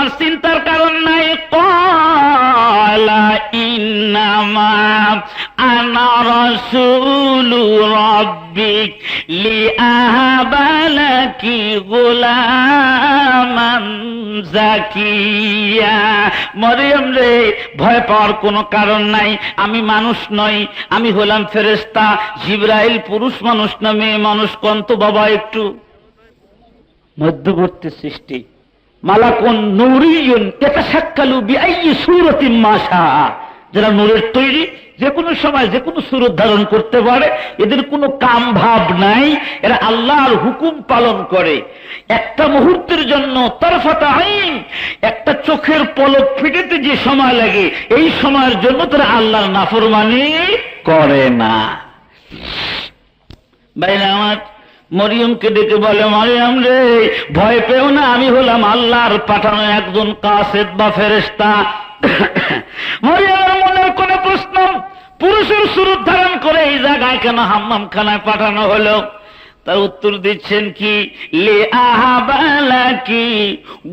তোমার চিন্তার কারণ নাই। ক্বালা ইন্নামা আনা রাসূলু রাব্বিক লিআহাবা লাকি গুলামান জাকিয়া। মরিয়ম রে, ভয় পাওয়ার কোনো কারণ নাই, আমি মানুষ নই, আমি হলাম ফেরেশতা। জিবরাইল পুরুষ মানুষ না মেয়ে মানুষ? কন্ত বাবা একটু, মধ্যবর্তী সৃষ্টি। মালাকুন নূরিয়ুন ইয়াতাশাক্কালু বিআইয়ি সূরাতিন মা শাআ। যারা নূরের তৈরি, যে কোনো সময় যে কোনো সুরত ধারণ করতে পারে, এদের কোনো কাম ভাব নাই, এরা আল্লাহর হুকুম পালন করে। একটা মুহূর্তের জন্য তারফাতা আইন, একটা চোখের পলক ফিটাতে যে সময় লাগে, এই সময়ের জন্য তারা আল্লাহর নাফরমানি করে না। ভাইরা আমার, মরিয়মকে ডেকে বলে, মরিয়ম রে, ভয় পেও না, আমি হলাম আল্লাহর পাঠানো একজন কাসেদ বা ফেরেশতা। মরিয়মের মনের কোন প্রশ্ন, পুরুষের সুরত ধারণ করে এই জায়গায় কেন হাম্মামখানায় পাঠানো হলো? তার উত্তর দিচ্ছেন কি, লিআহাবা লাকি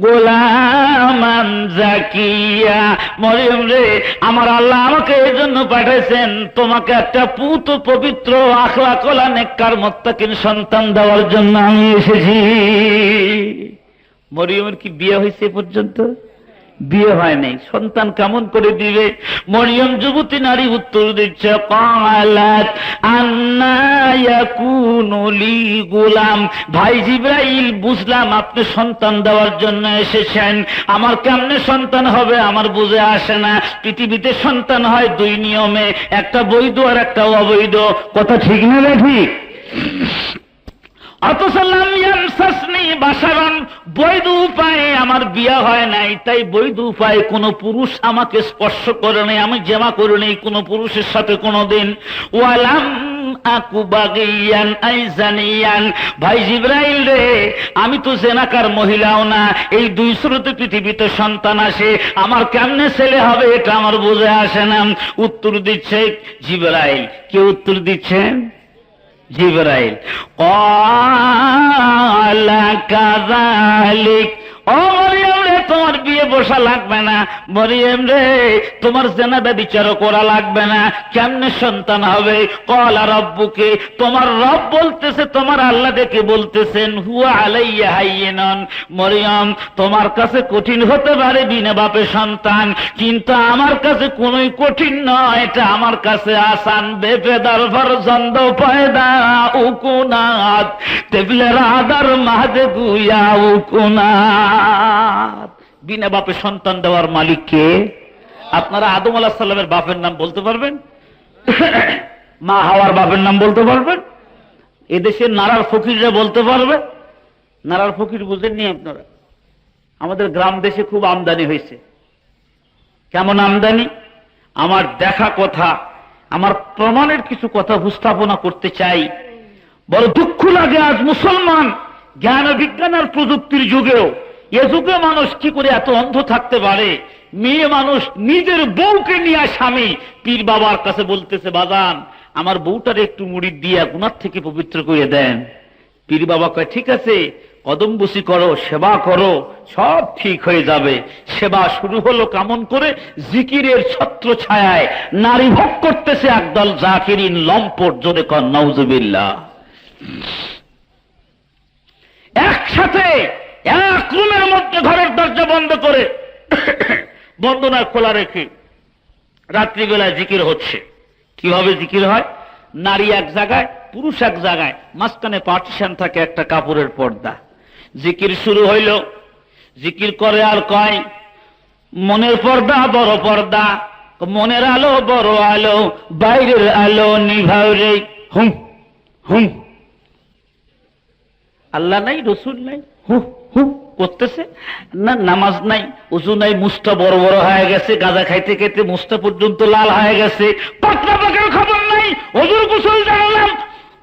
গোলামান জাকিয়া। মরিয়ম রে, আমার আল্লাহ আমাকে এই জন্য পাঠাইছেন, তোমাকে একটা পুত পবিত্র আখলাকওয়ালা নেককার মুত্তাকিন সন্তান দেওয়ার জন্য আমি এসেছি। মরিয়মের কি বিয়ে হয়েছে পর্যন্ত? বিয়ে হয় নাই, সন্তান কেমন করে দিবে? মরিয়ম যুবতী নারী উত্তর দিচ্ছে, ক্বালাত আন্না ইয়াকুনু লি গুলাম। ভাই জিবরাইল, বুঝলাম আপনি সন্তান দেওয়ার জন্য এসেছেন, আমার কেমনে সন্তান হবে আমার বুঝে আসে না। পৃথিবীতে সন্তান হয় দুই নিয়মে, একটা বৈধ আর একটা অবৈধ। কথা ঠিক না ঠিক? অথচ লাম ইয়ামসাসনি বাশারান, বৈধ উপায়ে আমার বিয়ে হয় নাই, তাই বৈধ উপায়ে কোন পুরুষ আমাকে স্পর্শ করে নাই, আমি জেমা করে নেই কোন পুরুষের সাথে কোনদিন। ওয়ালাম আকু বাগিয়ান আইজানিয়ান। ভাই জিবরাইল রে, আমি তো জেনাকার মহিলাও না, এই দুই স্রোতে পৃথিবীতে সন্তান আসে, আমার কেমনে ছেলে হবে এটা আমার বুঝে আসে না। উত্তর দিচ্ছে জিবরাইল। কে উত্তর দিচ্ছেন? জিবরাইল। ক্বালা কাযালিক। ও মরিয়ম রে, তোমার বিয়ে বসা লাগবে না। মরিয়ম রে, তোমার জেনাবে বিচার করা লাগবে না, কেমনে সন্তান হবে? ক্বালা রাব্বুকে, তোমার রব বলতেছে, তোমার আল্লাহ দেখে বলতেছেন, হুয়া আলাইয়া হাইয়িনুন। মরিয়ম, তোমার কাছে কঠিন হতে পারে বিনা বাপে সন্তান, কিন্তু আমার কাছে কোনোই কঠিন নয়, এটা আমার কাছে আসান। বেপেদার ফরজন্দ পয়দা উকুনাত তেবলে রাদার মাহদে গুয়া উকুনাত। বিনা বাপে সন্তান দেওয়ার মালিক কে? আপনারা আদম আলাইহিস সালামের বাপের নাম বলতে পারবেন? মা হাওয়ার বাপের নাম বলতে পারবেন? এদেশের নারার ফকিররা বলতে পারবে? নারার ফকির বুঝেননি আপনারা? আমাদের গ্রাম দেশে খুব আমদানি হয়েছে। কেমন আমদানি? আমার দেখা কথা, আমার প্রমাণের কিছু কথা উপস্থাপনা করতে চাই। বড় দুঃখ লাগে, আজ মুসলমান জ্ঞান বিজ্ঞান আর প্রযুক্তির যুগেও, এ যুগে মানুষ কি করে এত অন্ধ থাকতে পারে? মেয়ে মানুষ নিজের বউকে নিয়ে স্বামী পীর বাবার কাছে বলতেছে, বাজান আমার বউটার একটু মুড়ি দিয়া গুনার থেকে পবিত্র করে দেন। পীর বাবা কয়, ঠিক আছে, কদম বসি করো, সেবা করো, সব ঠিক হয়ে যাবে। সেবা শুরু হলো কেমন করে? জিকিরের ছত্র ছায়ায় নারী ভোগ করতেছে একদল জাকিরিন লম্পট, জোরে কর নাউজুবিল্লাহ। একসাথে এক রুমের মধ্যে ঘরের দরজা বন্ধ করে, বন্ধ না খোলা রেখে রাত্রিবেলায় জিকির হচ্ছে। কিভাবে জিকির হয়? নারী এক জায়গায়, পুরুষ এক জায়গায়, মাঝখানে পার্টিশন থাকে একটা কাপড়ের পর্দা। জিকির শুরু হইল, জিকির করে আর কয়, মনের পর্দা বড় পর্দা, মনের আলো বড় আলো, বাইরের আলো নিভাও রে। হুম হুম, আল্লাহ নাই, রসুল নাই, হু হু করতেছে না। নামাজ নাই, উজু নাই, মুস্তা বড় বড় হয়ে গেছে, গাঁজা খাইতে খাইতে মুস্তা পর্যন্ত লাল হয়ে গেছে। পাতলা পাকের খবর নাই, ওজুর গোসল জানলাম,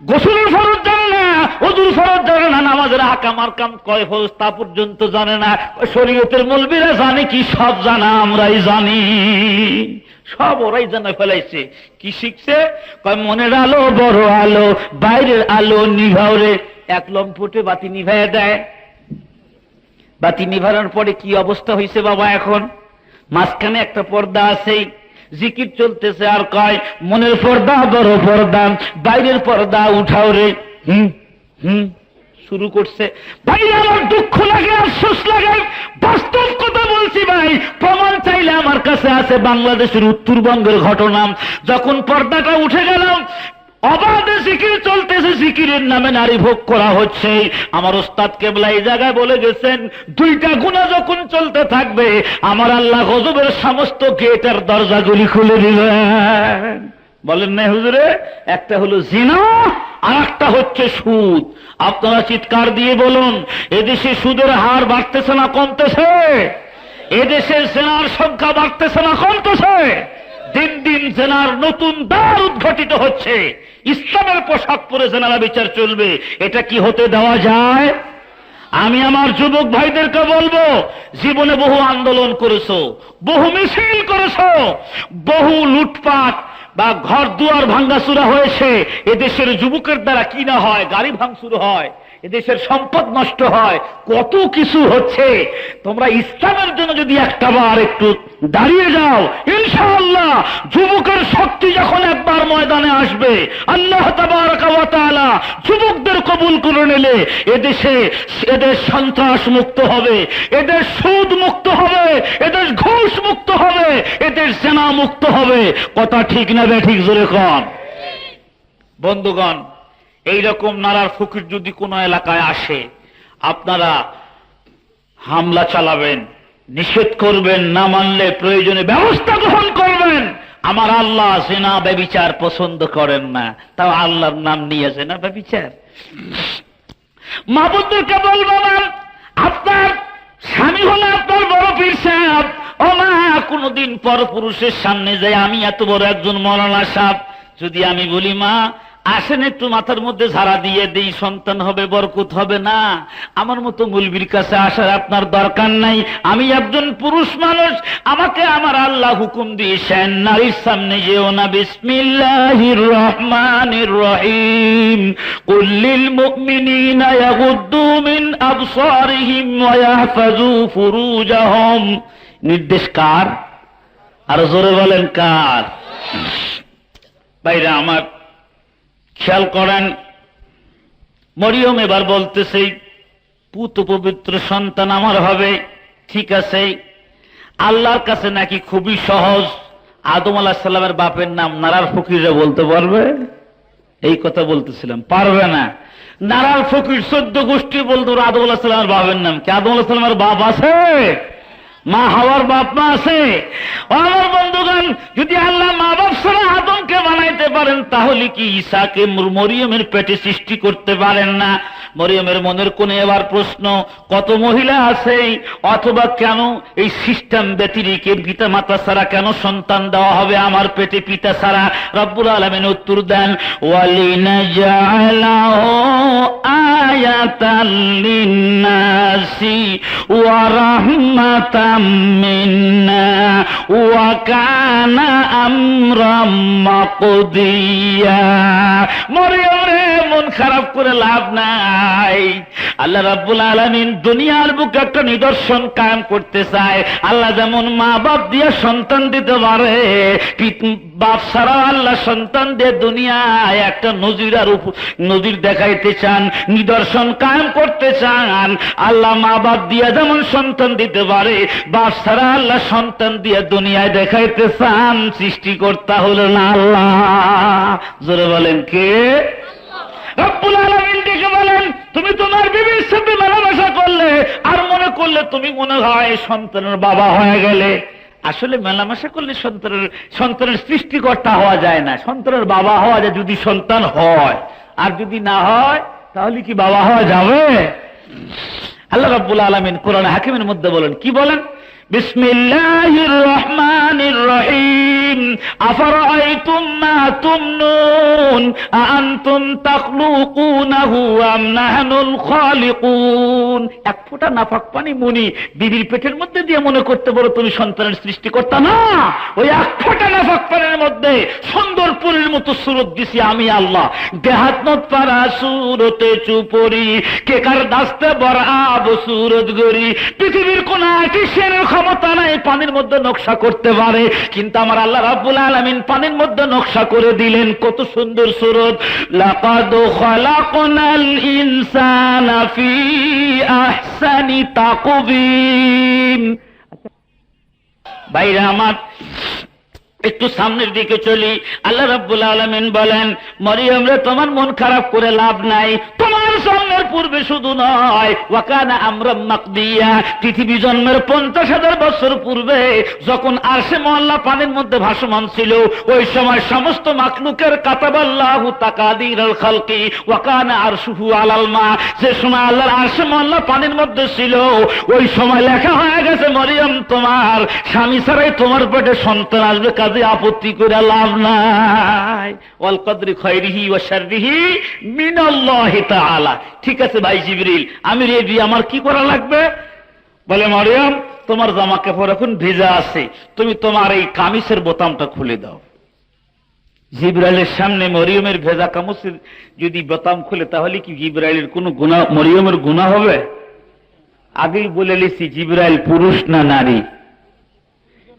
গোসলের ফরজ জানে না, ওজুর ফরজ জানে না, নামাজের হাকাম আর কাম কয় ফরজ তা পর্যন্ত জানে না। শরীয়তের মৌলবীরা জানে কি? সব জানা আমরাই জানি, সব ওরাই জানা ফেলাইছে। কি শিখছে? কয় মনের আলো বড় আলো, বাইরের আলো নিভাও রে। এক লম্পটে বাতি নিভাইয়া দেয়, বাতি নিভানোর পরে কি অবস্থা হয়েছে বাবা? এখন মাঝখানে একটা পর্দা আছে, জিকির চলতেছে, আর কয় মনের পর্দা বড় পর্দা, বাইরের পর্দা উঠাও রে। শুরু করছে। ভাই আমার দুঃখ লাগে, আফসোস লাগে, বাস্তব কথা বলছি ভাই, প্রমাণ চাইলে আমার কাছে আছে বাংলাদেশের উত্তরবঙ্গের ঘটনা। যখন পর্দাটা উঠে গেলাম, অবাধে জিকির চলতেছে, জিকিরের নামে নারী ভোগ করা হচ্ছে। আমার ওস্তাদ কেবলা এই জায়গায় বলে গেছেন, দুইটা গুনাহ যখন চলতে থাকবে আমার আল্লাহ গজবের সমস্ত গেট আর দরজাগুলি খুলে দিবেন। বলেন না হুজুরে? একটা হলো জিনা, আর একটা হচ্ছে সুদ। আপনারা চিৎকার দিয়ে বলুন, এদেশে সুদের হার বাড়তেছে না কমতেছে? এদেশের জেনার সংখ্যা বাড়তেছে না কমতেছে? দিন দিন জেনার নতুন দ্বার উদ্ঘাটিত হচ্ছে। ইসলামের পোশাক পরে জেনারা বিচার চলবে, এটা কি হতে দেওয়া যায়? আমি আমার যুবক ভাইদেরকে বলবো, জীবনে বহু আন্দোলন করেছো, বহু মিছিল করেছো, বহু লুটপাট বা ঘর দুয়ার ভাঙ্গাচুরা হয়েছে। এদেশের যুবকের দ্বারা কি না হয়, গাড়ি ভাঙচুর হয়, এদেশের সম্পদ নষ্ট হয়, কত কিছু হচ্ছে। তোমরা ইসলামের জন্য যদি একটাবার একটু দাঁড়িয়ে যাও, ইনশাআল্লাহ যুবকের শক্তি যখন একবার ময়দানে আসবে, আল্লাহ তাবারকা ওয়া তাআলা যুবকদের কবুল করে নিলে এদেশ সন্ত্রাস মুক্ত হবে, এদেশ সুদ মুক্ত হবে, এদেশ ঘুষ মুক্ত হবে, এদেশ জেনা মুক্ত হবে। কথা ঠিক না বেঠিক? জোরে কন। বন্ধুগণ, এইরকম নারার ফকির যদি কোনো এলাকায় আসে, আপনারা হামলা চালাবেন, নিষেধ করবেন, না মানলে প্রয়োজনে ব্যবস্থা গ্রহণ করবেন। আমার আল্লাহ জিনা ব্যভিচার পছন্দ করেন না, তাও আল্লাহর নাম নিয়ে জিনা ব্যভিচার। মাহবুবদেরকে বলবো না, আপনার স্বামী হলে আপনার বড় পীর সাহেব, ও মা কোনদিন পরপুরুষের সামনে যায় আমি এত বড় একজন মৌলানা সাহেব, যদি আমি বলি মা আসেন একটু মাথার মধ্যে ঝাড়া দিয়ে দেই, সন্তান হবে, বরকত হবে, না, আমার মতো মুলবির কাছে আসার আপনার দরকার নাই। আমি একজন পুরুষ মানুষ, আমাকে আমার আল্লাহ হুকুম দিয়েছেন নারীর সামনে যেও না। বিসমিল্লাহির রহমানির রহিম, কুল লিল মুমিনিনা ইয়াগুদ্দু মিন আবসারিহিম ওয়া ইয়াহফাযু ফুরুজাহুম। নির্দেশ কার? আর জোরে বলেন কার? ভাইরা আমার, খেয়াল করেন, মরিয়ম এবার বলতেছে পুত পবিত্র সন্তান আমার হবে। ঠিক আছে, আল্লাহর কাছে নাকি খুবই সহজ। আদম আলাইহিস সালামের বাপের নাম নারার ফকিররা বলতে পারবে? এই কথা বলতেছিলাম, পারবে না। নারার ফকির 14 গোষ্ঠী বলতো আদম আলাইহিস সালামের বাপের নাম কি? আদম আলাইহিস সালামের বাপ আছে? মা হাওয়ার বাপ মা আছে? আমার বন্ধুগণ, যদি আল্লাহ মা বাপ ছাড়া আদমকে বানাইতে পারেন, তাহলে কি ঈসাকে মরিয়মের পেটে সৃষ্টি করতে পারেন না? মরিয়মের মনের কোণে এবার প্রশ্ন, কত মহিলা আছে, অথবা কেন এই সিস্টেম ব্যতিরিকে পিতা মাতা ছাড়া কেন সন্তান দেওয়া হবে আমার পেটে পিতা ছাড়া? রব্বুল আলামিন উত্তর দেন, ওয়ালিনাজআলাহু আয়াতাল লিন্নাসি ওয়া রাহমাতাম মিন্না ওয়া কানা আমরাম মাকদিয়া। মরিয়ম রে, মন খারাপ করে লাভ নাই। আল্লাহ রাব্বুল আলামিন দুনিয়ার বুকে একটা নিদর্শন কায়েম করতে চায়। আল্লাহ যেমন মা বাপ দিয়ে সন্তান দিতে পারে, বাপ ছাড়া আল্লাহ সন্তান দিয়ে দুনিয়ায় একটা নজির দেখাইতে চান, নিদর্শন কায়েম করতে চান। আল্লাহ মা বাপ দিয়ে যেমন সন্তান দিতে পারে, বাপ ছাড়া আল্লাহ সন্তান দিয়ে দুনিয়ায় দেখাইতে চান। সৃষ্টিকর্তা হলেন আল্লাহ। জোরে বলেন কে? রব্বুল আলামিন ডেকে বলেন, তুমি তোমার বিবির সাথে মেলামেশা করলে আর মনে করলে তুমি মনে হয় সন্তানের বাবা হয়ে গেলে। আসলে মেলামেশা করলে সন্তানের সৃষ্টিকর্তা হওয়া যায় না, সন্তানের বাবা হওয়া যায় যদি সন্তান হয়। আর যদি না হয় তাহলে কি বাবা হওয়া যাবে? আল্লাহ রাব্বুল আলামিন কোরআন হাকিমের মধ্যে বলেন, কি বলেন? বিসমিল্লাহির রহমানির রহিম আফরাআইতুম মা তুমনুন আআনতুম তাখলুকুনাহু আম নাহনুল খালিকুন। এক ফোঁটা নাপাক পানি মুনি বিবির পেটের মধ্যে দিয়ে মনে করতে পারো তুমি সন্তানের সৃষ্টিকর্তা। না, ওই এক ফোঁটা নাপাক পানির মধ্যে সুন্দর পরীর মতো সুরত দিছি আমি আল্লাহ। দেহাত নত পারা সুরতে চুপরি কেকার দাস্তে বড় আব সুরত গরি। পৃথিবীর কোন আর্টিস্টের ক্ষমতা নাই পানির মধ্যে নকশা করতে পারে, কিন্তু আমার আল্লাহ রাব্বুল আলামিন পানির মধ্যে নকশা করে দিলেন। কত সুন্দর সুরত। লাকাদ খালাকনাল ইনসানা ফি আহসানি তাকবীম। ভাইরা আমার, একটু সামনের দিকে চলি। আল্লাহ রাব্বুল আলামিন বলেন, মরিয়ম রে তোমার মন খারাপ করে লাভ নাই। তোমার জন্মের পূর্বে শুধু নয়, ওয়াকানা আমরাম মাকদিয়া, পৃথিবী জন্মের 50,000 বছর পূর্বে যখন আরশে মহল্লা পানির মধ্যে ভাসমান ছিল, ওই সময় সমস্ত মাখলুকের কাতাবাল্লাহু তাকাদিরাল খালকি ওয়াকানা আরশুহু আলাল মা। যে সময় আল্লাহর আরশে মহল্লা পানির মধ্যে ছিল, ওই সময় লেখা হয়ে গেছে, মরিয়ম তোমার স্বামী ছাড়াই তোমার পেটে সন্তান আসবে, আপত্তি করে লাভ নাই। ওয়াল কদরি খায়রিহি ওয়া শাররিহি মিনাল্লাহি তাআলা। ঠিক আছে ভাই জিবরিল, আমি রেডি, আমার কি করা লাগবে? বলে, মরিয়ম তোমার জামা কাপড় এখন ভেজা আছে, তুমি তোমার এই কামিজের বোতামটা খুলে দাও। জিবরাইলের সামনে মরিয়মের ভেজা কামিজের যদি বোতাম খুলে, তাহলে কি জিবরাইলের কোনো গুনাহ, মরিয়মের গুনাহ হবে? আগেই বলে লিছি, জিবরাইল পুরুষ না নারী,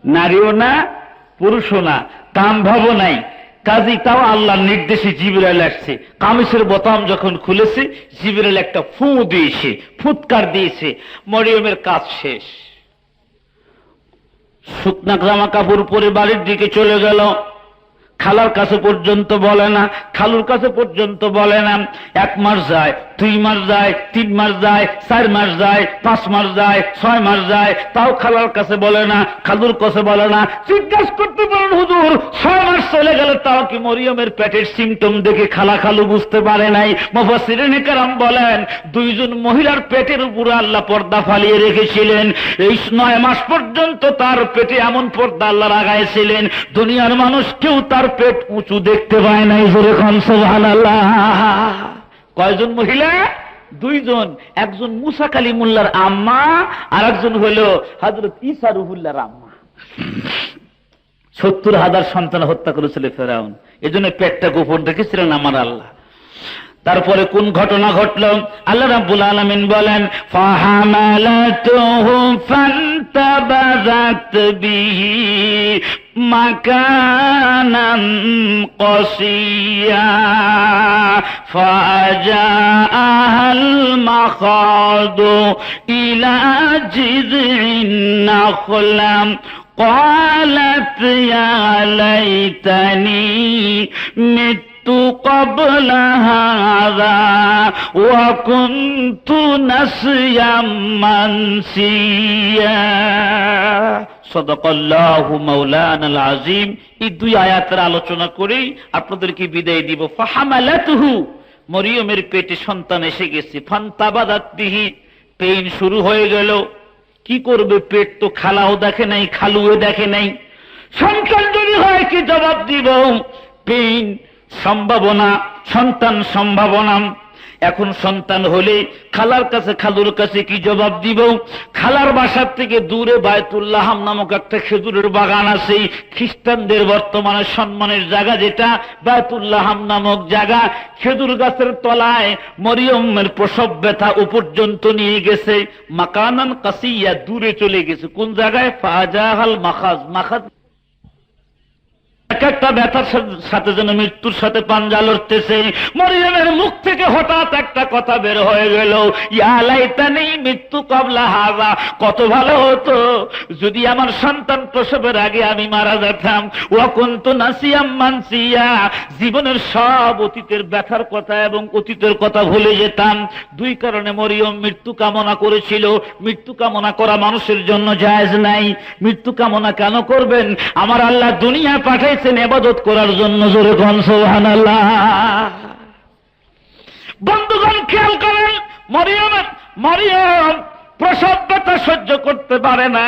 নারীও না পুরুষও না, কাম ভাবও নাই। কাজী তাও আল্লাহর নির্দেশে জিবরাইল আসছে। কামিজের বোতাম যখন খুলেছে, জিবরাইল একটা ফু দিয়েছে, ফুৎকার দিয়েছে, মরিয়মের কাজ শেষ। শুকনা জামা কাপড় পরে বাড়ির দিকে চলে গেল। খালার কাছে পর্যন্ত বলে না, খালুর কাছে পর্যন্ত বলে না। 1 মাস যায়, 2 মাস যায়, 3 মাস যায়, 4 মাস যায়, 5 মাস যায়, 6 মাস যায়, তাও খালার কাছে বলে না, খালুর কাছে বলে না। জিজ্ঞাসা করতে পারেন, হুজুর 6 মাস চলে গেল, তাও কি মরিয়মের পেটের সিমটম দেখে খালা খালু বুঝতে পারে নাই? মুফাসসিরিনে কেরাম বলেন, 2 জন মহিলার পেটের উপরে আল্লাহ পর্দা ফালিয়ে রেখেছিলেন। এই 9 মাস পর্যন্ত তার পেটে এমন পর্দা আল্লাহ লাগাইছিলেন, দুনিয়ার মানুষ কেউ তার পেট উঁচু দেখতে পায় নাই। জোরে খান সুবহানাল্লাহ। কয়জন মহিলা? 2 জন। একজন মুসা কালিমুল্লাহর আম্মা, আর একজন হলো হযরত ঈসা রুহুল্লাহর আম্মা। 70,000 সন্তান হত্যা করেছিল ফেরাউন, এজন্য পেটটা গোপন রেখেছিলেন আমার আল্লাহ। তারপরে কোন ঘটনা ঘটলো? আল্লাহ রাব্বুল আলামিন বলেন, ফাহামালাতুহু ফান্তাবাযাত বিহি মাকানান কসিয়া ফাজাআহাল মাখাদু ইলা জিযইন নাখলাম قالت يا ليتني مت قبل هذا وكنت نسيا منسيا সাদাকাল্লাহু মাওলানাল আযীম। এই 2 আয়াতের আলোচনা করেই আপনাদেরকে বিদায় দিব। ফাহামালাতুহু, মরিয়মের পেটে সন্তান এসে গেছে। ফান্তাবাদাত বিহি, পেইন শুরু হয়ে গেল। কি করবে? পেট তো খালাও দেখে নাই, খালুও দেখে নাই। সন্তান যদি হয় কি জবাব দিব? পেইন, সম্ভাবনা, সন্তান সম্ভাবনা। এখন সন্তান হলে খালার কাছে খালুর কাছে কি জবাব দিব? খালার বাসার থেকে দূরে বায়তুল্লাহ নামক একটা খেজুরের বাগান আছে, খ্রিস্টানদের বর্তমানে সম্মানের জায়গা, যেটা বায়তুল্লাহ নামক জায়গা। খেজুর গাছের তলায় মরিয়মের প্রসব ব্যথা পর্যন্ত নিয়ে গেছে। মাকানান কাসিয়া, দূরে চলে গেছে। কোন জায়গায়? ফাজাহাল মাখাজ, মাখাজ একটা ব্যথার সাথে যেন মৃত্যুর সাথে পাঞ্জা লড়তেছে। মরিয়মের মুখ থেকে হঠাৎ একটা কথা বের হয়ে গেল, ইয়া লাইতানি মৃত্যু কবলা হাযা। কত ভালো হতো যদি আমার সন্তান প্রসবের আগে আমি মারা যেতাম। ওয়া কুনতু নাসিয়াম মানসিয়া, জীবনের সব অতীতের ব্যথার কথা এবং অতীতের কথা ভুলে যেতাম। 2 কারণে মরিয়ম মৃত্যু কামনা করেছিল। মৃত্যু কামনা করা মানুষের জন্য জায়েজ নাই। মৃত্যু কামনা কেন করবেন? আমার আল্লাহ দুনিয়া পাঠাইছেন ইবাদত করার জন্য। জোরে কোন সুবহানাল্লাহ। বন্ধুগণ খেয়াল করেন, মরিয়ম প্রসব ব্যথা সহ্য করতে পারে না,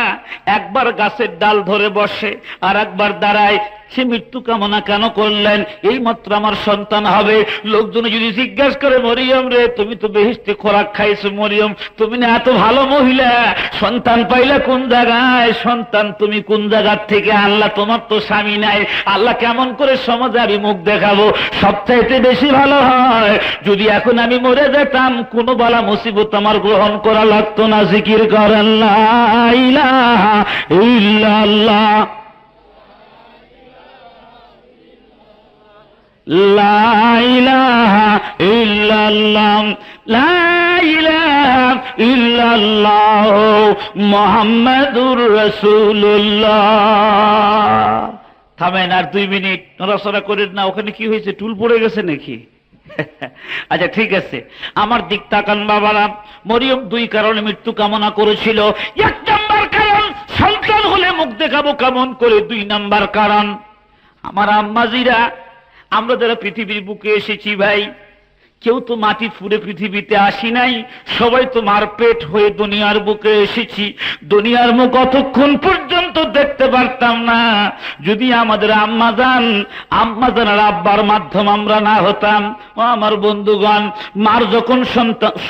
একবার গাছের ডাল ধরে বসে আর একবার দাঁড়ায়। সে মৃত্যু কামনা কেন করলেন? এই মাত্র আমার সন্তান হবে। লোকজন যদি জিজ্ঞাসা করে, মরিয়ম রে, তুমি তো বেহেশতে খোরাক খাইছো, মরিয়ম তুমি না এত ভালো মহিলা, সন্তান পাইলে কোন জায়গায়? সন্তান তুমি কোন জায়গার থেকে আল্লাহ? তোমার তো স্বামী নাই, আল্লাহ কেমন করে সমাজে আমি মুখ দেখাবো? সবচাইতে বেশি ভালো হয় যদি এখন আমি মরে যেতাম, কোনো বালা মুসিবত আমার গ্রহণ করা লাগতো না। জিকির করেন লা ইলাহা ইল্লাল্লাহ, লা ইলাহা ইল্লাল্লাহ, লা ইলাহা ইল্লাল্লাহ মুহাম্মাদুর রাসূলুল্লাহ। থামেন, আর 2 মিনিট নড়াচড়া করেন না। ওখানে কি হয়েছে? টুল পড়ে গেছে নাকি? আচ্ছা ঠিক আছে, আমার দিক তাকান বাবারা। মরিয়ম 2 কারণে মৃত্যু কামনা করেছিল। 1 নাম্বার কারণ, সন্তান হলে মুখ দেখাবো কেমন করে। 2 নাম্বার কারণ, আমার আম্মাজিরা, আমরা যারা পৃথিবীর বুকে এসেছি ভাই, কেউ তো মাটি ফুঁড়ে পৃথিবীতে আসি নাই, সবাই তো মারপেট হয়ে দুনিয়ার বুকে এসেছি। দুনিয়ার মুখ অতক্ষণ পর্যন্ত দেখতে পারতাম না যদি আমাদের আম্মাজান আর আব্বার মাধ্যম আমরা না হতাম। ও আমার বন্ধুগণ, মার যখন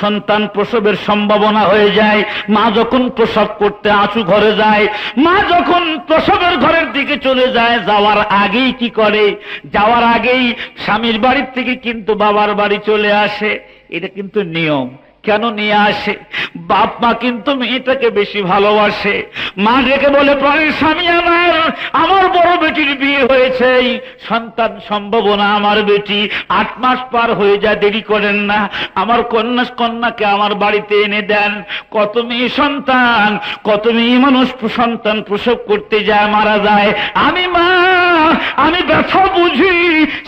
সন্তান প্রসবের সম্ভাবনা হয়ে যায়, মা যখন প্রসব করতে আঁচু ঘরে যায়, মা যখন প্রসবের ঘরের দিকে চলে যায়, যাওয়ার আগেই কি করে? যাওয়ার আগেই স্বামীর বাড়ির থেকে কিন্তু বাবার বাড়ি চলে আসে। এটা কিন্তু নিয়ম। কেন নিয়ে আসে? বাপ মা কিন্তু মেয়েটাকে বেশি ভালোবাসে। মা ডেকে বলে, প্রাণের স্বামী আমার বড় বেটির বিয়ে হয়েছে, সন্তান সম্ভাবনা আমার বেটি, 8 মাস পার হয়ে যায়, দেরি করেন না, আমার কন্যাকে আমার বাড়িতে এনে দেন। কত মেয়ে সন্তান, কত মেয়ে মানুষ সন্তান প্রসব করতে যায়, মারা যায়। আমি ব্যথা বুঝি,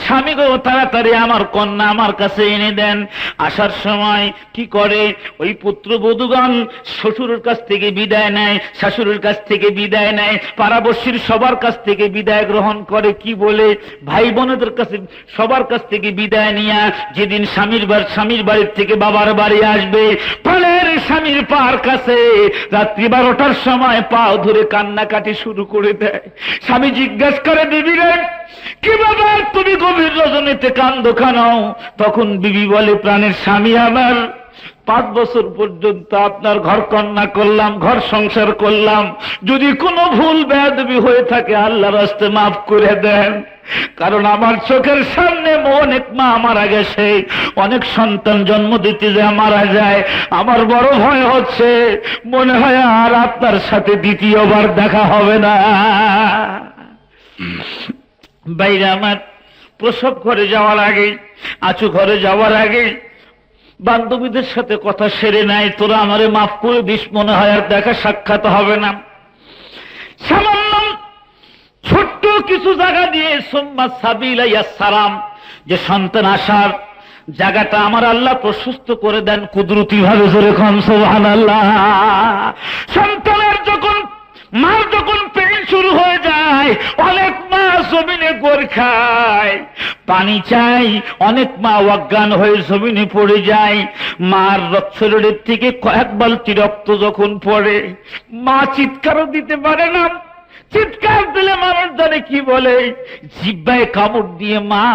স্বামী গো তাড়াতাড়ি আমার কন্যা আমার কাছে এনে দেন। আসার সময় কি করে? ওই পুত্রবধূগণ শ্বশুরের কাছ থেকে বিদায় নেয়, শাশুড়ির কাছ থেকে বিদায় নেয়, পাড়াবর্ষীর সবার কাছ থেকে বিদায় গ্রহণ করে। কি বলে? ভাই বোনদের কাছে সবার কাছ থেকে বিদায় নিয়ে যেদিন স্বামীর বাড়ির থেকে বাবার বাড়ি আসবে, প্রাণের স্বামীর পার কাছে রাত্রি 12টার সময় পাও ধরে কান্নাকাটি শুরু করে দেয়। স্বামী জিজ্ঞাসা করে, বিবি রে, কি ব্যাপার, তুমি গভীর রজনীতে কান্দো কেন? তখন বিবি বলে, প্রাণের স্বামী আমার, 5 বছর পর্যন্ত আপনার ঘর কন্যা করলাম, ঘর সংসার করলাম, যদি কোনো ভুল বেয়াদবি হয়ে থাকে আল্লাহর রাস্তে মাফ করে দেন। কারণ আমার চোখের সামনে অনেক মা মারা গেছে, অনেক সন্তান জন্ম দিতে যায় মারা যায়। আমার বড় ভয় হচ্ছে, মনে হয় আর আপনার সাথে দ্বিতীয়বার দেখা হবে না। বাইরে আমার প্রসব ঘরে যাওয়ার আগে, আঁচু ঘরে যাওয়ার আগে বান্ধবীদের সাথে কথা সেরে নাই, তোরা আমারে মাফ করে দিস, মনে হয় আর দেখা সাক্ষাৎ হবে না। সামান্য ছোট্ট কিছু জায়গা দিয়ে সুম্মা সাবিলা ইয়াসসারাম, যে সন্তান আসার জায়গাটা আমার আল্লাহ প্রশস্ত করে দেন কুদরতি ভাবে। জোরে কোন সুবহানাল্লাহ। সন্তানের মার যখন পেন শুরু হয়ে যায়, অনেক মা জমিনে গোর খায়, পানি চাই, অনেক মা অজ্ঞান হয়ে জমিনে পড়ে যায়। মার শরীরের থেকে কয়েক বালতি রক্ত যখন পড়ে, মা চিৎকারও দিতে পারে না। চিৎকার দিলে মানুষ জানে কি বলে। জিহ্বায় কামড় দিয়ে মা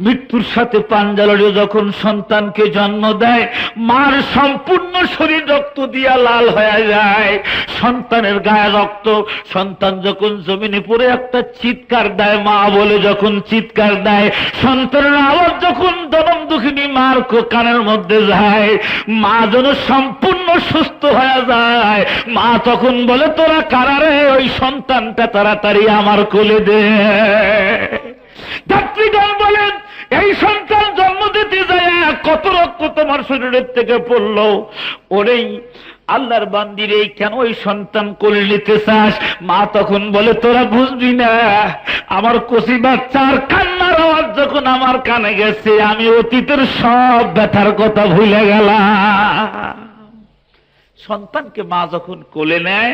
মৃত্যুর সাথে পাঞ্জা লড়ে যখন সন্তানকে জন্ম দেয়, মার সম্পূর্ণ শরীর রক্ত দিয়া লাল হয়ে যায়, সন্তানের গায়ে রক্ত। সন্তান যখন জমিনে পড়ে একটা চিৎকার দেয়, মা বলে যখন চিৎকার দেয়, সন্তানের আওয়াজ যখন জনম দুঃখিনী মার কানের মধ্যে যায়, মা যেন সম্পূর্ণ সুস্থ হয়ে যায়। মা তখন বলে, তোরা কারারে, ওই সন্তানটা তাড়াতাড়ি আমার কোলে দে। ডাক্তার বলেন, এই সন্তান জন্ম দিতে যায় কত রক্ত তোমার শরীরের থেকে পড়লো। ওরেই আল্লাহর বান্দিরে, কেন ওই সন্তান কোলে নিতে চাস? মা তখন বলে, তোরা বুঝবি না, আমার কচি বাচ্চার কান্নার আওয়াজ যখন আমার কানে গেছে, আমি অতীতের সব ব্যথার কথা ভুলে গেলাম। সন্তানকে মা যখন কোলে নেয়,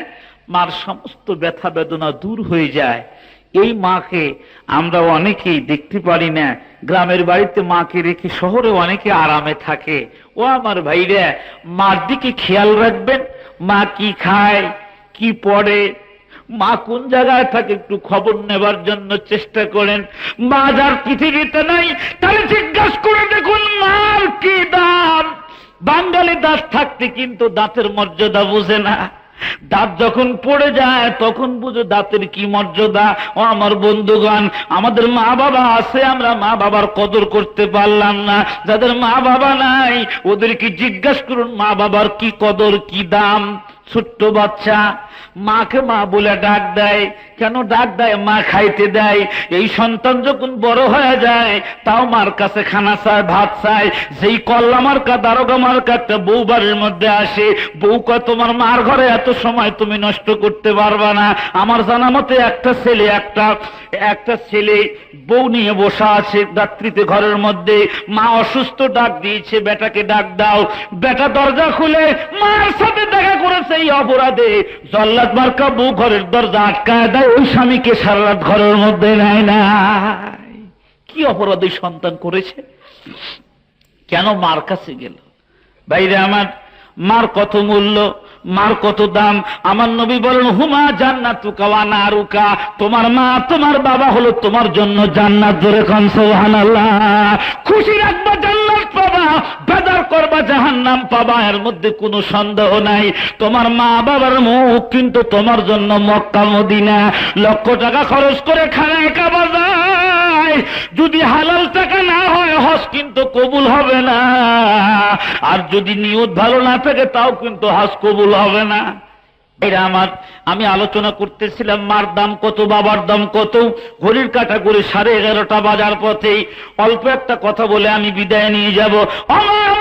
মার সমস্ত ব্যথা বেদনা দূর হয়ে যায়। এই মাকে আমরা অনেকেই দেখতে পারি না। গ্রামের বাড়িতে মাকে রেখে শহরে অনেকে আরামে থাকে। ও আমার ভাইরা, মার দিকে খেয়াল রাখবেন, মা কি খায়, কি পড়ে, মা কোন জায়গায় থাকে একটু খবর নেবার জন্য চেষ্টা করেন। মা যার পৃথিবীতে নাই তাহলে জিজ্ঞাসা করে দেখুন মার কি দাম। বাঙালি দাঁত থাকতে কিন্তু দাঁতের মর্যাদা বুঝে না, দাঁত যখন পড়ে যায় তখন বুঝে দাঁতের কি মর্যাদা। ও আমার বন্ধুগণ, আমাদের মা বাবা আছে, আমরা মা বাবার কদর করতে পারলাম না। যাদের মা বাবা নাই ওদেরকে জিজ্ঞাসা করুন মা বাবার কি কদর, কি দাম। ছোট্ট বাচ্চা মাকে মা বলে ডাক দেয়, কেন ডাক দেয়? মা খাইতে দেয়। এই সন্তান যখন বড় হয়ে যায় তাও মার কাছে খানা চায়, ভাত চায়। যেই কল্লা মার্কা, দারোগা মার্কা একটা বউ বাড়ির মধ্যে আসে, বউ কয় তোমার মার ঘরে এত সময় তুমি নষ্ট করতে পারবা না। আমার জানা মতে একটা ছেলে বউ নিয়ে বসা আছে রাত্রিতে ঘরের মধ্যে, মা অসুস্থ, ডাক দিয়েছে বেটাকে ডাক দাও। বেটা দরজা খুলে মার সাথে দেখা করেছে, এই অপরাধে জল্লাদ মার্কা বউ ঘরের দরজা আটকায় দেয়, ওই স্বামীকে সারা রাত ঘরের মধ্যে নেয় না। কি অপরাধ ওই সন্তান করেছে? কেন মার কাছে গেল? বাইরে আমার মার কত মূল্য, মার কত দাম। আমার নবী বলেন হুমা জান্নাতুকা ওয়া নারুকা, তোমার মা তোমার বাবা হলো তোমার জন্য জান্নাত। জোরে কোন সুবহানাল্লাহ। খুশি রাখবা জান্নাত পাবা, বেজার করবা জাহান্নাম পাবা, এর মধ্যে কোনো সন্দেহ নাই। তোমার মা বাবার মুখ কিন্তু তোমার জন্য মক্কা মদিনা। লক্ষ টাকা খরচ করে খানায় কাবা যায়, যদি হালাল টাকা না হয় হজ কিন্তু কবুল হবে না। আর যদি নিয়ত ভালো না থাকে তাও কিন্তু হজ কবুল হবে না। এরা আমার, আমি আলোচনা করতেছিলাম মার দাম কত, বাবার দাম কত। ঘড়ির কাঁটা করে 11:30 বাজার পথেই অল্প একটা কথা বলে আমি বিদায় নিয়ে যাব। আমার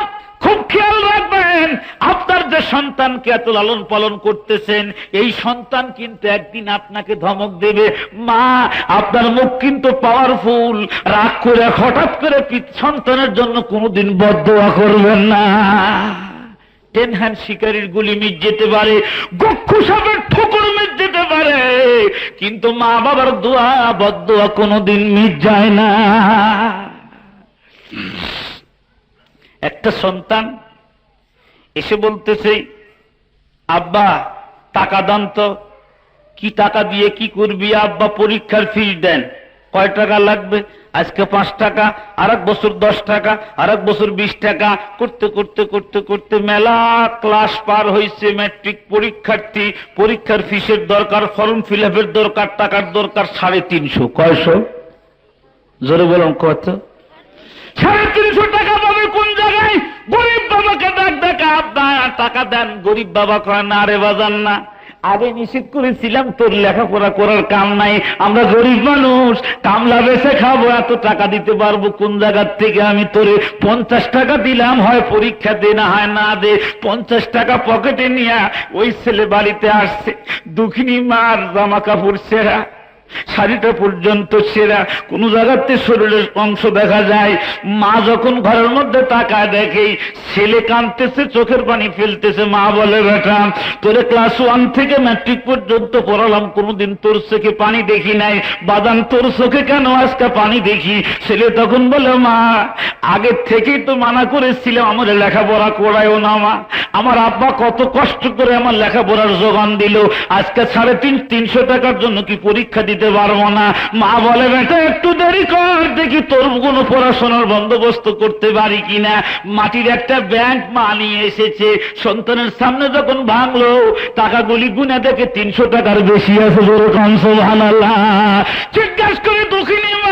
খুব খেয়াল রাখবেন, আপনার যে সন্তানকে এত লালন পালন করতেছেন, এই সন্তান কিন্তু একদিন আপনাকে ধমক দেবে। মা, আপনার মুখ কিন্তু পাওয়ারফুল, রাগ করে হঠাৎ করে সন্তানের জন্য কোনোদিন বদদোয়া করবেন না। 10 হ্যান্ড শিকারীর গুলি মিট যেতে পারে, গক্ষু সাপের ঠোকর মিট যেতে পারে, কিন্তু মা বাবার দোয়া বদদোয়া কোনোদিন মিট যায় না। একটা সন্তান এসে বলতেছে আব্বা টাকা দান তো। কি টাকা দিয়ে কি করবি আব্বা? পরীক্ষার ফিস দেন। কয় টাকা লাগবে? আজকে 5 টাকা, আরেক বছর 10 টাকা, আরেক বছর 20 টাকা, করতে করতে করতে করতে মেলা ক্লাস পার হয়েছে। ম্যাট্রিক পরীক্ষার্থী, পরীক্ষার ফিসের দরকার, ফর্ম ফিল আপের দরকার, টাকার দরকার 350। কয়শো? জোরে বলুন কত? 350 টাকা পাবে কোন জায়গায়? গরিব বাবাকে ডাক ডাকা আব্বা টাকা দেন। গরিব বাবা কয় না রে বাজান না, আগে নিষেধ করেছিলাম তোর লেখাপড়া করার কাম নাই, আমরা গরিব মানুষ, কামলা বেচে খাবো, এত টাকা দিতে পারবো কোন জায়গার থেকে? আমি তোরে 50 টাকা দিলাম, হয় পরীক্ষা দে না হয় না দে। 50 টাকা পকেটে নিয়ে ওই ছেলে বাড়িতে আসছে। দুঃখিনী মার জামা কাপড় ছেঁড়া, শাড়িটা পর্যন্ত ছেঁড়া, কোন জায়গাতে শরীরের অংশ দেখা যায়। মা যখন ঘরের মধ্যে তাকায় দেখে ছেলে কাঁদতেছে, চোখের পানি ফেলতেছে। মা বলে বেটা তোরে ক্লাস 1 থেকে ম্যাট্রিক পর্যন্ত পড়ালাম, কোনদিন তোর চোখে পানি দেখি নাই, বাদান তোর চোখে কেন আজকে পানি দেখি? ছেলে তখন বলে মা আগের থেকেই তো মানা করেছিলাম আমার লেখাপড়া করায়ও না মা, আমার আব্বা কত কষ্ট করে আমার লেখাপড়ার যোগান দিল, আজকে 350 টাকার জন্য কি পরীক্ষা দিতে পারবো না? মা বলে বেটা একটু দেরি কর, দেখি তোর কোনো পড়াশোনার বন্দোবস্ত করতে পারি কিনা। মাটির একটা ব্যাংক মা নিয়ে এসেছে, সন্তানের সামনে যখন ভাঙলো টাকাগুলি গুনে দেখে 300 টাকার বেশি আছে। যেরকম সুবহানাল্লাহ। জিজ্ঞাসা করে দুঃখিনী মা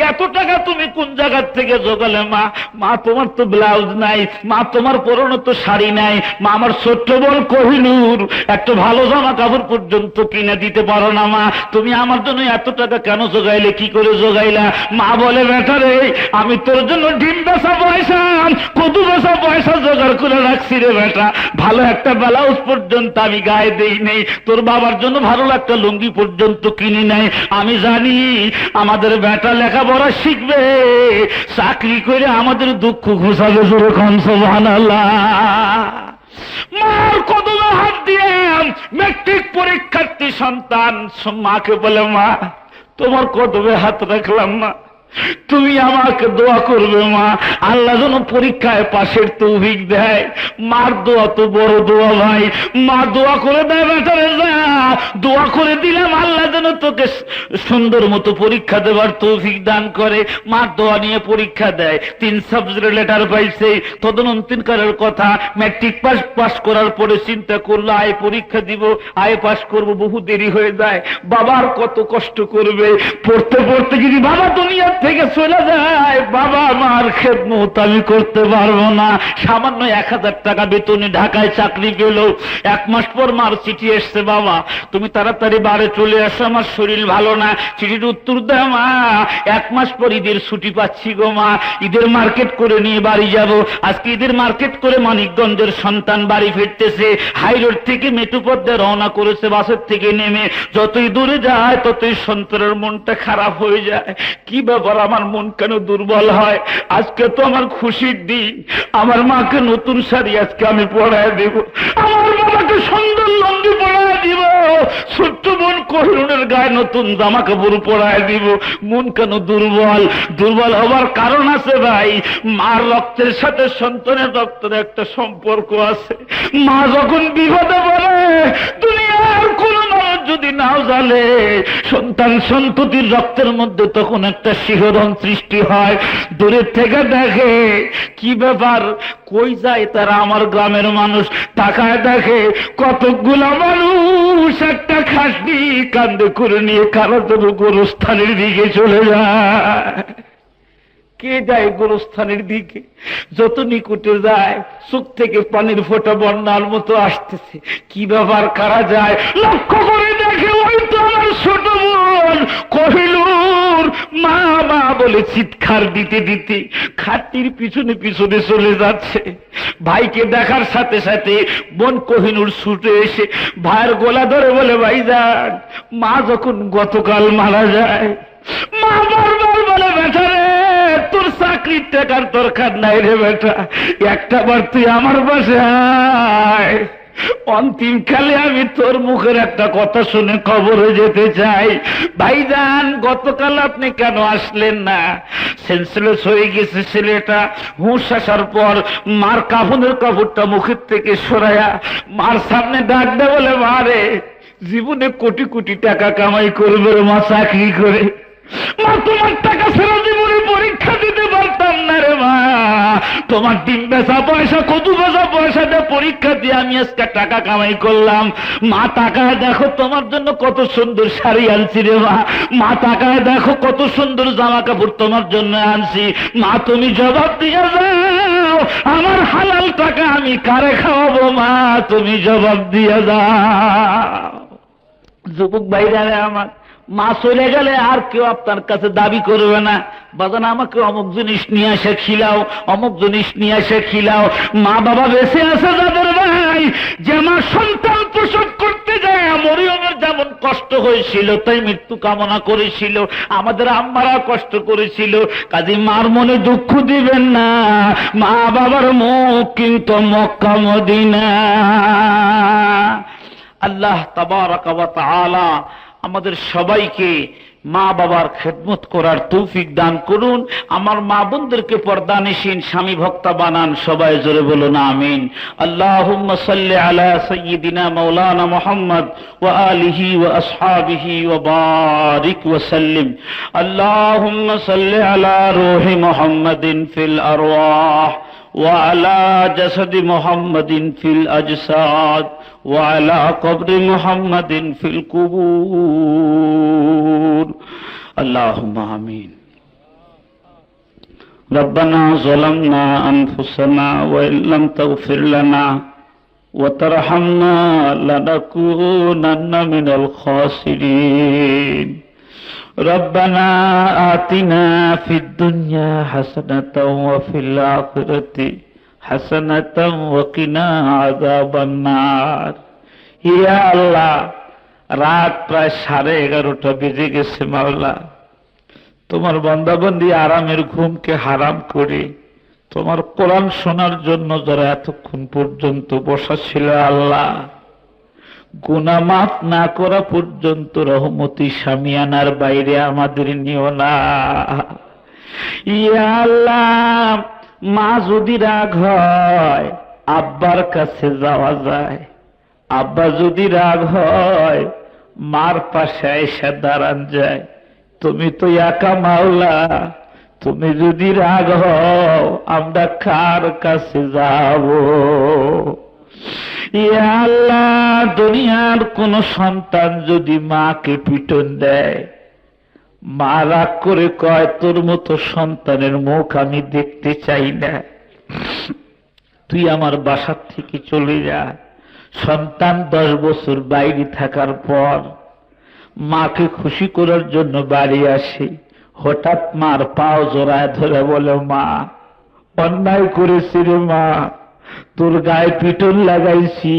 এত টাকা তুমি কোন জায়গার থেকে জোগালে? মা, মা তোমার তো ব্লাউজ নাই, মা তোমার পরনে তো শাড়ি নাই, মা আমার ছোট্ট বোন কোহিনূর একটা ভালো জামা কাপড় পর্যন্ত কিনে দিতে পারো না মা, তুমি আমার জন্য এত টাকা কেন জোগাইলে? কি করে জোগাইলা? মা বলে বেটা রে আমি তোর জন্য ডিম বেচা পয়সা, কদু বেচা পয়সা জোগাড় করে রাখছি রে বেটা, ভালো একটা ব্লাউজ পর্যন্ত আমি গায়ে দেই নেই, তোর বাবার জন্য ভালো একটা লুঙ্গি পর্যন্ত কিনি নাই। আমি জানি আমাদের বেটা লেখাপড়া শিখবে, চাকরি করে আমাদের দুঃখ ঘুষাবে। যেরকম সুবহানাল্লাহ। মার কদমে হাত দিয়ে ম্যাট্রিক পরীক্ষার্থী সন্তান মাকে বলে মা তোমার কদমে হাত রাখলাম মা, তুমি আমাকে দোয়া করবে মা, আল্লাহ যেন পরীক্ষায় পাশের তৌফিক দেয়। মার দোয়া তো বড় দোয়া ভাই, মা দোয়া করে দেয় বেটারে, যা দোয়া করে দিলাম আল্লাহ যেন তোকে সুন্দর মতো পরীক্ষা দেবার তৌফিক দান করে। মার দোয়া নিয়ে পরীক্ষা দেয়, 3 সাবজেক্টের লেটার পাইছে, তদনন্তিনকারের কথা। ম্যাট্রিক পাস করার পরে চিন্তা করলো আয় পরীক্ষা দিব, আয় পাস করব, বহু দেরি হয়ে যায়। বাবার কত কষ্ট করবে, পড়তে পড়তে যদি বাবা দুনিয়ার থেকে চলে যায়, বাবা মার খেদমত আমি করতে পারবো না। সামান্য 1000 টাকা বেতনে ঢাকায় চাকরি পেল। 1 মাস পর মার চিঠি এসছে, বাবা তুমি তাড়াতাড়ি বাড়ি চলে আসো, আমার শরীর ভালো না। চিঠির উত্তর দেয়, মা 1 মাস পর ঈদের ছুটি পাচ্ছি গো মা, ঈদের মার্কেট করে নিয়ে বাড়ি যাব। আজকে ঈদের মার্কেট করে মানিকগঞ্জের সন্তান বাড়ি ফিরতেছে, হাইরোড থেকে মেটুপথে রওনা করেছে। বাসের থেকে নেমে যতই দূরে যায় ততই সন্তানের মনটা খারাপ হয়ে যায়। কি ব্যাপার, আমার মন কেন দুর্বল হয়? আজকে তো আমার খুশির দিন, আমার মাকে নতুন শাড়ি আজকে আমি পরায় দেব, আমার বাবাকে সুন্দর লঙ্গি পরায় দিব, ছোট্ট বোন কোহিনুরের গায়ে নতুন জামা কাপড় পরায় দিব। মন কেন দুর্বল? দুর্বল হবার কারণ আছে ভাই। মার রক্তের সাথে সন্তানের রক্তের একটা সম্পর্ক আছে। মা যখন বিপদে পড়ে, দুনিয়ার কোন মানুষ যদি নাও জানে, সন্তান সন্ততির রক্তের মধ্যে তখন একটা শিহরণ সৃষ্টি হয়। দূরের থেকে দেখে কি ব্যাপার, কই যায় তারা, আমার গ্রামের মানুষ তাকায় দেখে কতগুলা মানুষ একটা খাসনি কান্দে করে নিয়ে কারো তবু গোরস্থানের দিকে চলে যায়। কে যায় গোরস্থানের দিকে? যত নিকটে যায় চোখ থেকে পানির ফোঁটা বন্যার মতো আসতেছে। কি ব্যাপার, কারা যায়? লক্ষ্য করে দেখে ওই তো আমার ছোট বোন কোহিনুর মা মা বলে চিৎকার দিতে দিতে খাটির পিছনে পিছনে চলে যাচ্ছে। ভাইকে দেখার সাথে সাথে বোন কোহিনুর ছুটে এসে ভাইয়ের গলা ধরে বলে, ভাইজান মা যখন গতকাল মারা যায়, মা বারবার বলে, বেটা রে তোর চাকরির টাকার দরকার নাই রে বেটা, একটা বার তুই আমার পাশে আয়, অন্তিমকালে আমি তোর মুখের একটা কথা শুনে কবরে যেতে চাই। ভাইজান গতকাল আপনি কেন আসলেন না? সেন্সলেস হয়ে গেছে ছেলেটা। হুঁশ আসার পর মার কাফনের কাপড়টা মুখের থেকে সরাইয়া মার সামনে ডাক দেয়, বলে, মা রে জীবনে কোটি কোটি টাকা কামাই করবে মা চাকরি করে, মা তোমার টাকা ছাড়া জীবনে পরীক্ষা দিতে পারতাম না রে মা, তোমার ডিম বেচা পয়সা কদু বেচা পয়সা দিয়ে পরীক্ষা দিয়ে আমি আজকে টাকা কামাই করলাম। মা তাকায় দেখো তোমার জন্য কত সুন্দর শাড়ি আনছি রে মা, মা তাকায় দেখো কত সুন্দর জামা কাপড় তোমার জন্য আনছি। মা তুমি জবাব দিয়ে যাও, আমার হালাল টাকা আমি কারে খাওয়াবো? মা তুমি জবাব দিয়ে যাও। যুবক ভাইরা আমার, মা চলে গেলে আর কেউ আপনার কাছে দাবি করবে না, বাজান আমাকে অমুক জিনিস নিয়ে এসে খিলাও, অমুক জিনিস নিয়ে এসে খিলাও। মা বাবা বেঁচে আছে যাদের ভাই, যে মা সন্তান প্রসব করতে যায় মরিয়মের যেমন কষ্ট হয়েছিল তাই মৃত্যু কামনা করেছিল, আমাদের আম্মারা কষ্ট করেছিল। কাজী মার মনে দুঃখ দিবেন না, মা বাবার মুখ কিন্তু মক্কা মদিনা। আল্লাহ তাবারাকা ওয়া তাআলা আমাদের সবাইকে মা বাবার খেদমত করার তৌফিক দান করুন। আমার মা বোনদেরকে পর্দানিসীন স্বামী ভক্তা বানান। সবাই জোরে বলুন আমিন। আল্লাহুম্মা সাল্লি আলা সাইয়্যিদিনা মাওলানা মুহাম্মদ ওয়া আলিহি ওয়া আসহাবিহি ওয়া বারিক ওয়া সাল্লিম। আল্লাহুম্মা সাল্লি আলা রূহি মুহাম্মাদিন ফিল আরওয়াহ وعلى جسد محمد في الأجساد وعلى قبر محمد في القبور اللهم آمين. ربنا ظلمنا أنفسنا وإن لم تغفر لنا وترحمنا لنكونن من الخاسرين. ربنا آتنا في الدنيا حسنة وفي الآخرة حسنة وقنا عذاب النار. ইয়া আল্লাহ, রাত প্রায় 11:30 বেজে গেছে। মাওলা, তোমার বান্দাবান্দি আরামের ঘুমকে হারাম করে তোমার কোরআন শোনার জন্য যারা এতক্ষণ পর্যন্ত বসা ছিল, আল্লাহ গুনাহ মাফ না করা পর্যন্ত রহমতি শামিয়ানার বাইরে আমাদের নিও না। ইয়া আল্লাহ, মা যদি রাগ হয় আব্বার কাছে যাওয়া যায়, আব্বা যদি রাগ হয় মার পাশে এসে দাঁড়ান যায়। তুমি তো একা মাওলা, তুমি যদি রাগ হও আমরা কার কাছে যাব? ইয়া আল্লাহ, দুনিয়ার কোন সন্তান যদি মাকে পিটন দেয়, মা রাগ করে কয় তোর মতো সন্তানের মুখ আমি দেখতে চাই না, তুই আমার বাসার থেকে চলে যা। সন্তান 10 বছর বাইরে থাকার পর মাকে খুশি করার জন্য বাড়ি আসে, হঠাৎ মার পাও জড়ায় ধরে বলে, মা অন্যায় করেছি রে মা, তোর গায়ে পিটন লাগাইছি,